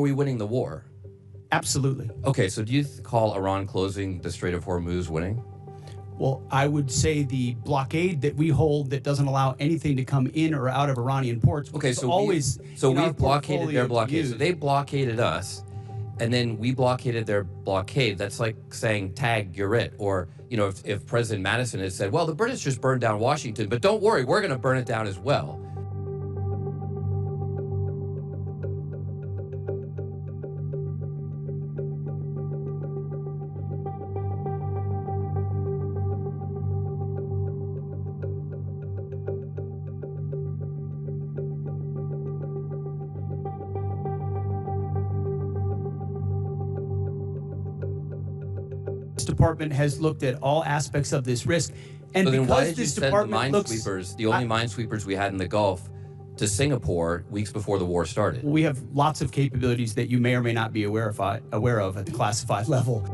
we winning the war? Absolutely. Okay, so do you call Iran closing the Strait of Hormuz winning? Well, I would say the blockade that we hold that doesn't allow anything to come in or out of Iranian ports. Okay, so always we've blockaded their blockade. So they blockaded us, and then we blockaded their blockade. That's like saying, tag, you're it. Or, you know, if President Madison had said, well, the British just burned down Washington, but don't worry, we're going to burn it down as well. Department has looked at all aspects of this risk, and so then why because did you this send the department minesweepers, the only minesweepers we had in the Gulf, to Singapore weeks before the war started? We have lots of capabilities that you may or may not be aware of at the classified level.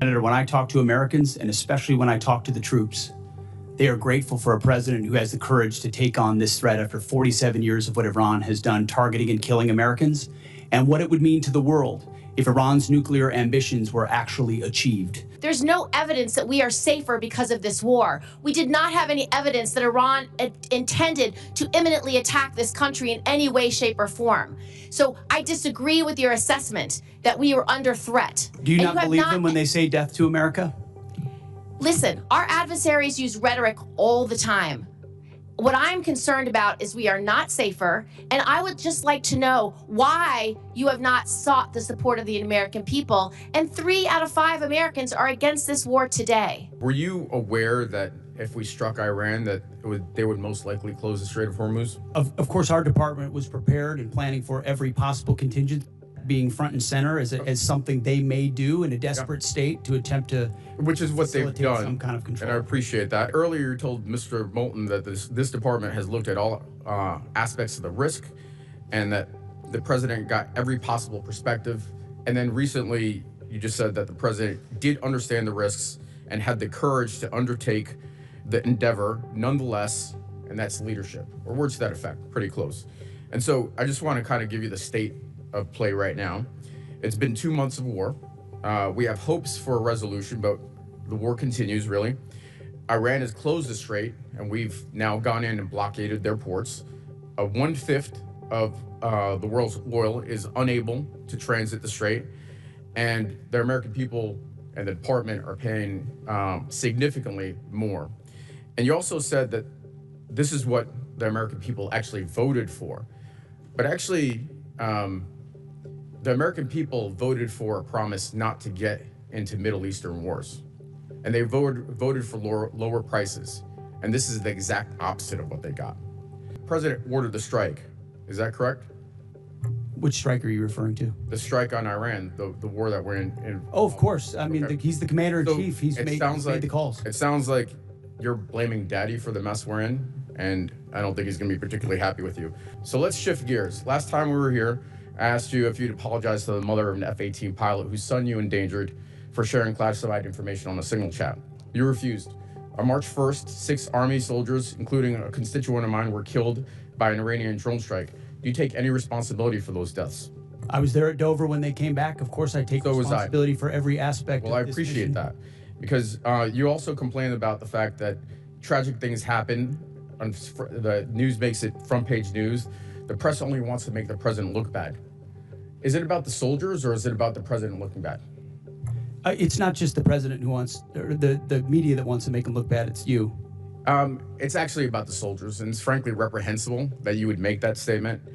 Senator, when I talk to Americans, and especially when I talk to the troops, they are grateful for a president who has the courage to take on this threat after 47 years of what Iran has done, targeting and killing Americans, and what it would mean to the world if Iran's nuclear ambitions were actually achieved. There's no evidence that we are safer because of this war. We did not have any evidence that Iran intended to imminently attack this country in any way, shape, or form. So I disagree with your assessment that we were under threat. Do you not believe them when they say death to America? Listen, our adversaries use rhetoric all the time. What I'm concerned about is we are not safer, and I would just like to know why you have not sought the support of the American people, and 3 out of 5 Americans are against this war today. Were you aware that if we struck Iran, that they would most likely close the Strait of Hormuz? Of course, our department was prepared and planning for every possible contingent, being front and center as something they may do in a desperate state to attempt to, which is what they've done, some kind of control. And I appreciate that. Earlier, you told Mr. Moulton that this department has looked at all aspects of the risk, and that the president got every possible perspective. And then recently, you just said that the president did understand the risks and had the courage to undertake the endeavor nonetheless, and that's leadership, or words to that effect, pretty close. And so I just want to kind of give you the state of play right now. It's been 2 months of war. We have hopes for a resolution, but the war continues, really. Iran has closed the strait, and we've now gone in and blockaded their ports. 1/5 of the world's oil is unable to transit the strait, and the American people and the department are paying significantly more. And you also said that this is what the American people actually voted for. But actually, the American people voted for a promise not to get into Middle Eastern wars. And they voted for lower prices. And this is the exact opposite of what they got. The president ordered the strike. Is that correct? Which strike are you referring to? The strike on Iran, the war that we're in. Oh, of course. I mean, he's the commander-in-chief. So he's made the calls. It sounds like you're blaming Daddy for the mess we're in, and I don't think he's going to be particularly happy with you. So let's shift gears. Last time we were here, I asked you if you'd apologize to the mother of an F-18 pilot whose son you endangered for sharing classified information on a signal chat. You refused. On March 1st, 6 Army soldiers, including a constituent of mine, were killed by an Iranian drone strike. Do you take any responsibility for those deaths? I was there at Dover when they came back. Of course, I take responsibility for every aspect of this mission. Well, I appreciate that, because you also complained about the fact that tragic things happen. The news makes it front-page news. The press only wants to make the president look bad. Is it about the soldiers, or is it about the president looking bad? It's not just the president who wants, or the media that wants to make him look bad. It's you. It's actually about the soldiers, and it's frankly reprehensible that you would make that statement.